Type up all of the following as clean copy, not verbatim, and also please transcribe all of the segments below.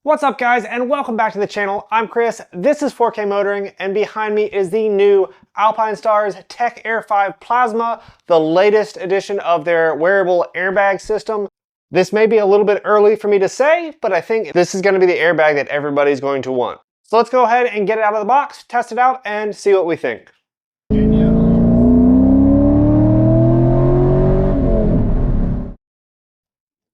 What's up guys, and welcome back to the channel. I'm Chris, this is 4K Motoring, and behind me is the new Alpinestars Tech-Air 5 Plasma, the latest edition of their wearable airbag system. This may be a little bit early for me to say, but I think this is going to be the airbag that everybody's going to want. So let's go ahead and get it out of the box, test it out, and see what we think.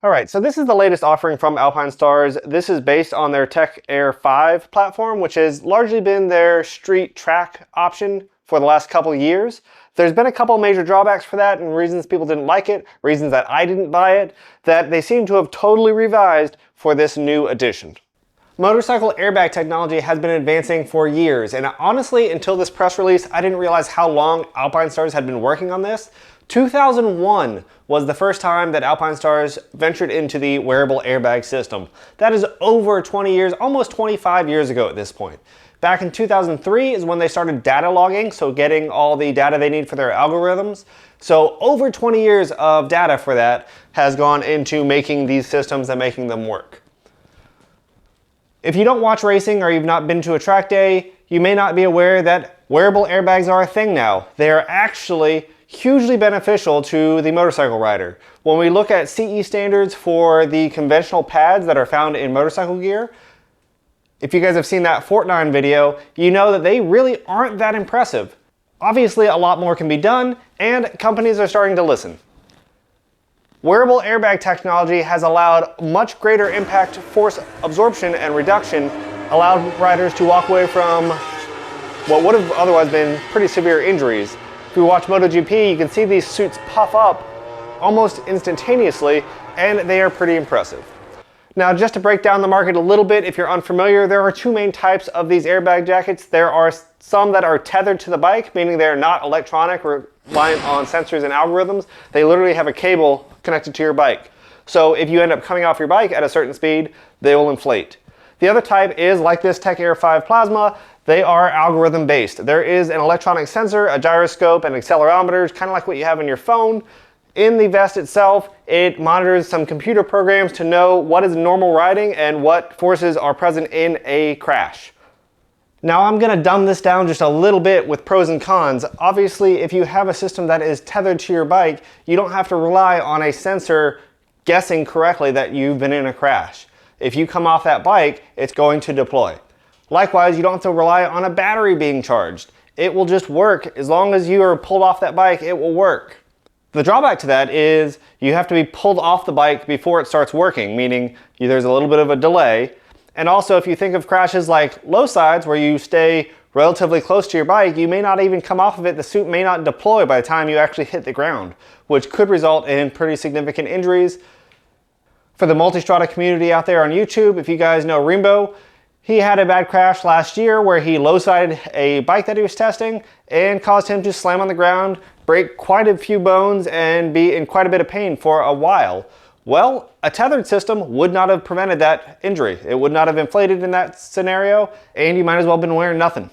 Alright, so this is the latest offering from Alpinestars. This is based on their Tech-Air 5 platform, which has largely been their street track option for the last couple of years. There's been a couple major drawbacks for that and reasons people didn't like it, reasons that I didn't buy it, that they seem to have totally revised for this new edition. Motorcycle airbag technology has been advancing for years, and honestly, until this press release, I didn't realize how long Alpinestars had been working on this. 2001 was the first time that Alpinestars ventured into the wearable airbag system. That is over 20 years, almost 25 years ago at this point. Back in 2003 is when they started data logging, so getting all the data they need for their algorithms. So over 20 years of data for that has gone into making these systems and making them work. If you don't watch racing or you've not been to a track day, you may not be aware that wearable airbags are a thing now. They are actually hugely beneficial to the motorcycle rider. When we look at CE standards for the conventional pads that are found in motorcycle gear, if you guys have seen that Fortnite video, you know that they really aren't that impressive. Obviously, a lot more can be done, and companies are starting to listen. Wearable airbag technology has allowed much greater impact force absorption and reduction, allowed riders to walk away from what would have otherwise been pretty severe injuries. If you watch MotoGP, you can see these suits puff up almost instantaneously, and they are pretty impressive. Now, just to break down the market a little bit, if you're unfamiliar, there are two main types of these airbag jackets. There are some that are tethered to the bike, meaning they're not electronic or reliant on sensors and algorithms. They literally have a cable connected to your bike. So if you end up coming off your bike at a certain speed, they will inflate. The other type is like this Tech-Air 5 Plasma. They are algorithm based. There is an electronic sensor, a gyroscope, and accelerometers, kind of like what you have in your phone. In the vest itself, it monitors some computer programs to know what is normal riding and what forces are present in a crash. Now I'm going to dumb this down just a little bit with pros and cons. Obviously, if you have a system that is tethered to your bike, you don't have to rely on a sensor guessing correctly that you've been in a crash. If you come off that bike, it's going to deploy. Likewise, you don't have to rely on a battery being charged. It will just work. As long as you are pulled off that bike, it will work. The drawback to that is you have to be pulled off the bike before it starts working, meaning there's a little bit of a delay. And also, if you think of crashes like low sides where you stay relatively close to your bike, you may not even come off of it. The suit may not deploy by the time you actually hit the ground, which could result in pretty significant injuries. For the multistrada community out there on YouTube, if you guys know Rimbo, he had a bad crash last year where he low-sided a bike that he was testing and caused him to slam on the ground, break quite a few bones, and be in quite a bit of pain for a while. Well, a tethered system would not have prevented that injury. It would not have inflated in that scenario, and you might as well have been wearing nothing.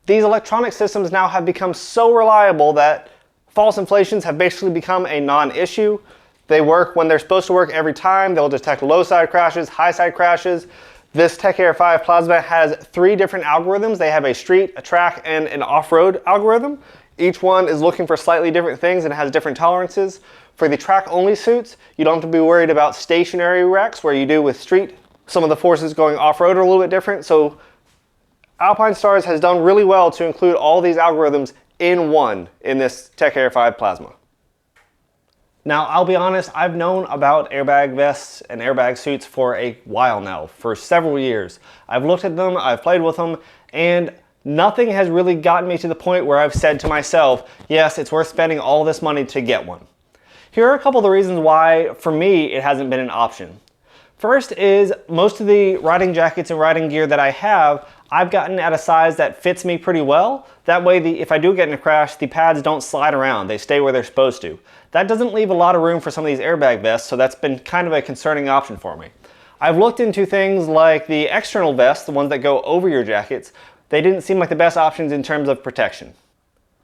These electronic systems now have become so reliable that false inflations have basically become a non-issue. They work when they're supposed to work every time. They'll detect low side crashes, high side crashes. This Tech-Air 5 Plasma has 3 different algorithms. They have a street, a track, and an off-road algorithm. Each one is looking for slightly different things and has different tolerances. For the track-only suits, you don't have to be worried about stationary wrecks where you do with street. Some of the forces going off-road are a little bit different. So Alpinestars has done really well to include all these algorithms in one in this Tech-Air 5 Plasma. Now, I'll be honest, I've known about airbag vests and airbag suits for a while now, for several years. I've looked at them, I've played with them, and nothing has really gotten me to the point where I've said to myself, yes, it's worth spending all this money to get one. Here are a couple of the reasons why, for me, it hasn't been an option. First is, most of the riding jackets and riding gear that I have, I've gotten at a size that fits me pretty well. That way, if I do get in a crash, the pads don't slide around. They stay where they're supposed to. That doesn't leave a lot of room for some of these airbag vests, so that's been kind of a concerning option for me. I've looked into things like the external vests, the ones that go over your jackets. They didn't seem like the best options in terms of protection.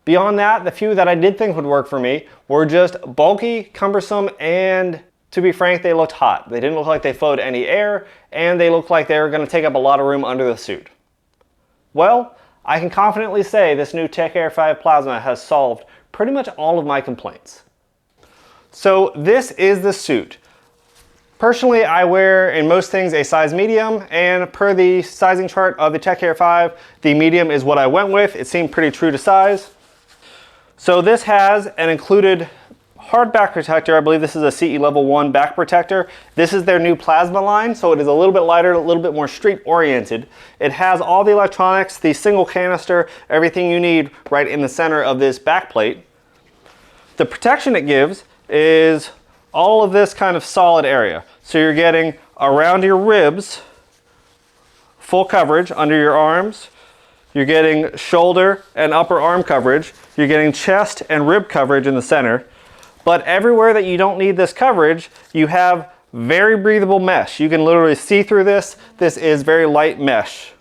Beyond that, the few that I did think would work for me were just bulky, cumbersome, and To be frank, they looked hot. They didn't look like they flowed any air, and they looked like they were going to take up a lot of room under the suit. Well, I can confidently say this new Tech-Air 5 Plasma has solved pretty much all of my complaints. So this is the suit. Personally, I wear in most things a size medium, and per the sizing chart of the Tech-Air 5, the medium is what I went with. It seemed pretty true to size. So this has an included hard back protector. I believe this is a CE level 1 back protector. This is their new plasma line, so it is a little bit lighter, a little bit more street oriented. It has all the electronics, the single canister, everything you need right in the center of this back plate. The protection it gives is all of this kind of solid area. So you're getting around your ribs, full coverage under your arms. You're getting shoulder and upper arm coverage. You're getting chest and rib coverage in the center. But everywhere that you don't need this coverage, you have very breathable mesh. You can literally see through this. This is very light mesh.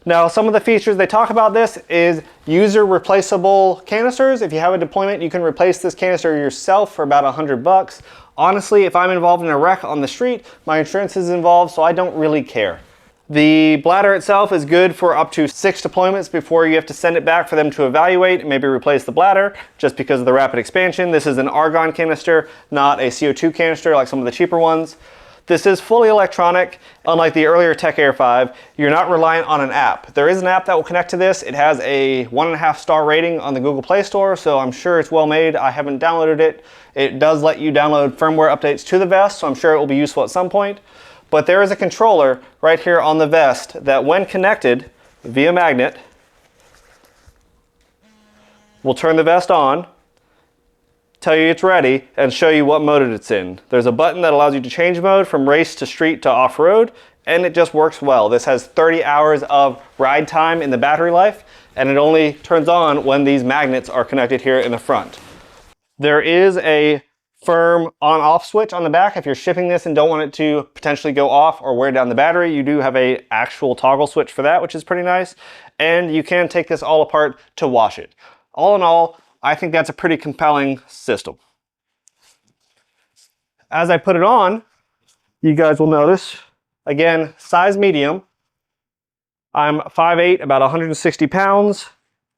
Now, some of the features they talk about this is user-replaceable canisters. If you have a deployment, you can replace this canister yourself for about $100. Honestly, if I'm involved in a wreck on the street, my insurance is involved, so I don't really care. The bladder itself is good for up to 6 deployments before you have to send it back for them to evaluate and maybe replace the bladder, just because of the rapid expansion. This is an argon canister, not a CO2 canister like some of the cheaper ones. This is fully electronic. Unlike the earlier Tech-Air 5, you're not reliant on an app. There is an app that will connect to this. It has a 1.5 star rating on the Google Play Store, so I'm sure it's well made. I haven't downloaded it. It does let you download firmware updates to the vest, so I'm sure it will be useful at some point. But there is a controller right here on the vest that, when connected via magnet, will turn the vest on, tell you it's ready, and show you what mode it's in. There's a button that allows you to change mode from race to street to off-road, and it just works well. This has 30 hours of ride time in the battery life, and it only turns on when these magnets are connected here in the front. There is a firm on-off switch on the back. If you're shipping this and don't want it to potentially go off or wear down the battery, you do have a actual toggle switch for that, which is pretty nice. And you can take this all apart to wash it. All in all, I think that's a pretty compelling system. As I put it on, you guys will notice, again, size medium. I'm 5'8", about 160 pounds,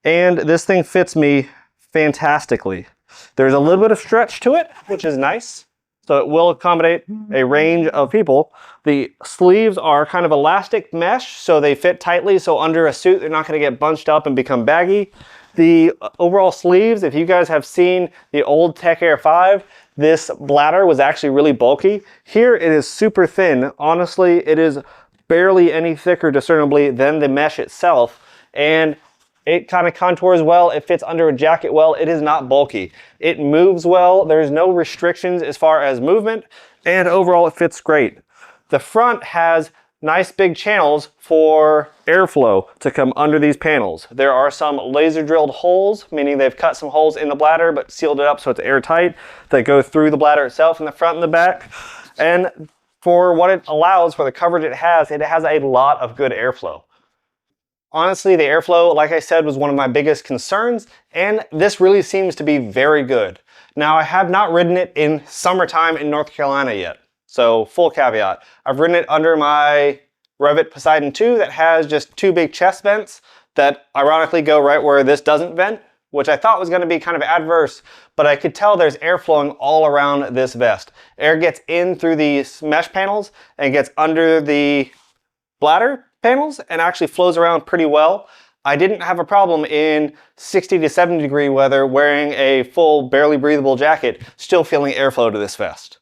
and this thing fits me fantastically. There's a little bit of stretch to it, which is nice. So it will accommodate a range of people. The sleeves are kind of elastic mesh, so they fit tightly. So under a suit, they're not going to get bunched up and become baggy. The overall sleeves, if you guys have seen the old Tech-Air 5, this bladder was actually really bulky. Here it is super thin. Honestly, it is barely any thicker discernibly than the mesh itself. And it kind of contours well. It fits under a jacket well. It is not bulky. It moves well. There's no restrictions as far as movement. And overall, it fits great. The front has nice big channels for airflow to come under these panels. There are some laser drilled holes, meaning they've cut some holes in the bladder but sealed it up so it's airtight, that go through the bladder itself in the front and the back. And for what it allows, for the coverage it has a lot of good airflow. Honestly, the airflow, like I said, was one of my biggest concerns, and this really seems to be very good. Now, I have not ridden it in summertime in North Carolina yet, so full caveat. I've ridden it under my Revit Poseidon 2 that has just 2 big chest vents that ironically go right where this doesn't vent, which I thought was going to be kind of adverse, but I could tell there's air flowing all around this vest. Air gets in through these mesh panels and gets under the bladder panels and actually flows around pretty well. I didn't have a problem in 60 to 70 degree weather wearing a full barely breathable jacket, still feeling airflow to this vest.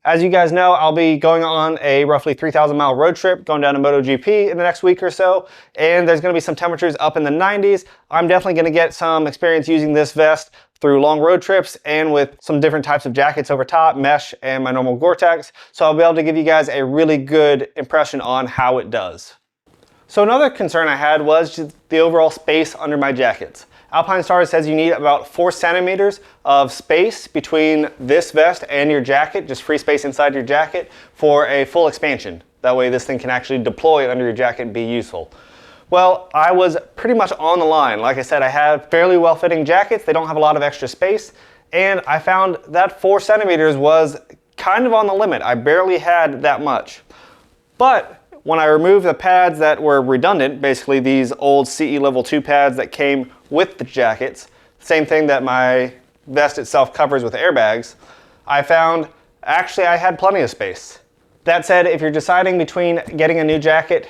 As you guys know, I'll be going on a roughly 3,000 mile road trip going down to MotoGP in the next week or so, and there's going to be some temperatures up in the 90s. I'm definitely going to get some experience using this vest through long road trips and with some different types of jackets over top, mesh and my normal Gore-Tex, so I'll be able to give you guys a really good impression on how it does. So another concern I had was just the overall space under my jackets. Alpinestars says you need about 4 centimeters of space between this vest and your jacket, just free space inside your jacket, for a full expansion. That way this thing can actually deploy under your jacket and be useful. Well, I was pretty much on the line. Like I said, I had fairly well-fitting jackets. They don't have a lot of extra space, and I found that 4 centimeters was kind of on the limit. I barely had that much. But when I removed the pads that were redundant, basically these old CE level 2 pads that came with the jackets, same thing that my vest itself covers with airbags, I found actually I had plenty of space. That said, if you're deciding between getting a new jacket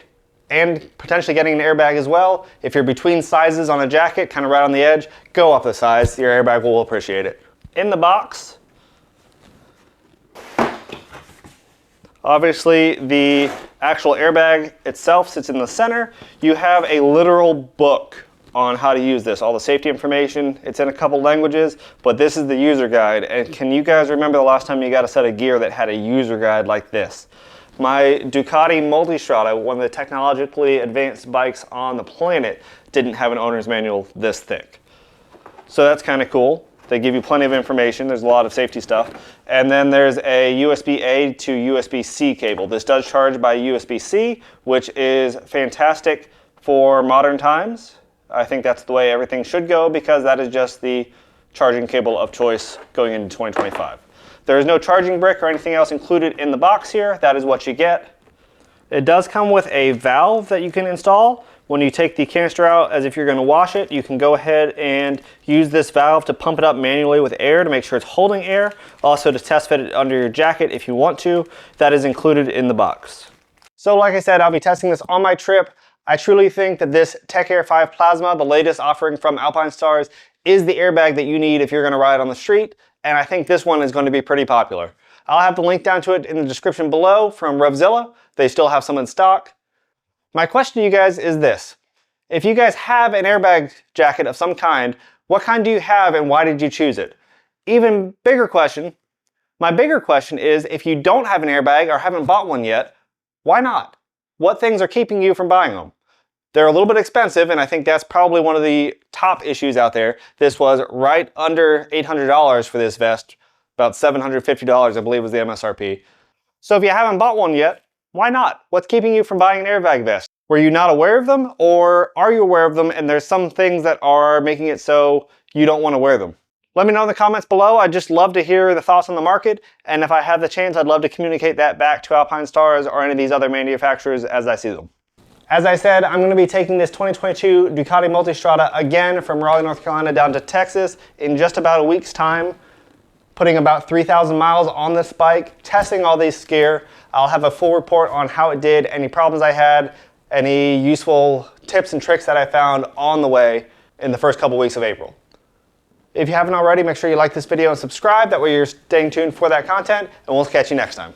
and potentially getting an airbag as well, if you're between sizes on a jacket, kind of right on the edge, go up the size. Your airbag will appreciate it. In the box, obviously the actual airbag itself sits in the center. You have a literal book on how to use this, all the safety information. It's in a couple languages, but this is the user guide. And can you guys remember the last time you got a set of gear that had a user guide like this? My Ducati Multistrada, one of the technologically advanced bikes on the planet, didn't have an owner's manual this thick. So that's kind of cool. They give you plenty of information. There's a lot of safety stuff. And then there's a USB-A to USB-C cable. This does charge by USB-C, which is fantastic for modern times. I think that's the way everything should go because that is just the charging cable of choice going into 2025. There is no charging brick or anything else included in the box here. That is what you get. It does come with a valve that you can install. When you take the canister out, as if you're going to wash it, you can go ahead and use this valve to pump it up manually with air to make sure it's holding air. Also to test fit it under your jacket if you want to. That is included in the box. So like I said, I'll be testing this on my trip. I truly think that this Tech-Air 5 Plasma, the latest offering from Alpinestars, is the airbag that you need if you're going to ride on the street, and I think this one is going to be pretty popular. I'll have the link down to it in the description below from Revzilla. They still have some in stock. My question to you guys is this. If you guys have an airbag jacket of some kind, what kind do you have and why did you choose it? Even bigger question, my bigger question is if you don't have an airbag or haven't bought one yet, why not? What things are keeping you from buying them? They're a little bit expensive, and I think that's probably one of the top issues out there. This was right under $800 for this vest, about $750 I believe was the MSRP. So if you haven't bought one yet, why not? What's keeping you from buying an airbag vest? Were you not aware of them, or are you aware of them and there's some things that are making it so you don't want to wear them? Let me know in the comments below. I'd just love to hear the thoughts on the market, and if I have the chance, I'd love to communicate that back to Alpinestars or any of these other manufacturers as I see them. As I said, I'm going to be taking this 2022 Ducati Multistrada again from Raleigh, North Carolina down to Texas in just about a week's time, putting about 3,000 miles on this bike, testing all these gear. I'll have a full report on how it did, any problems I had, any useful tips and tricks that I found on the way in the first couple weeks of April. If you haven't already, make sure you like this video and subscribe. That way you're staying tuned for that content, and we'll catch you next time.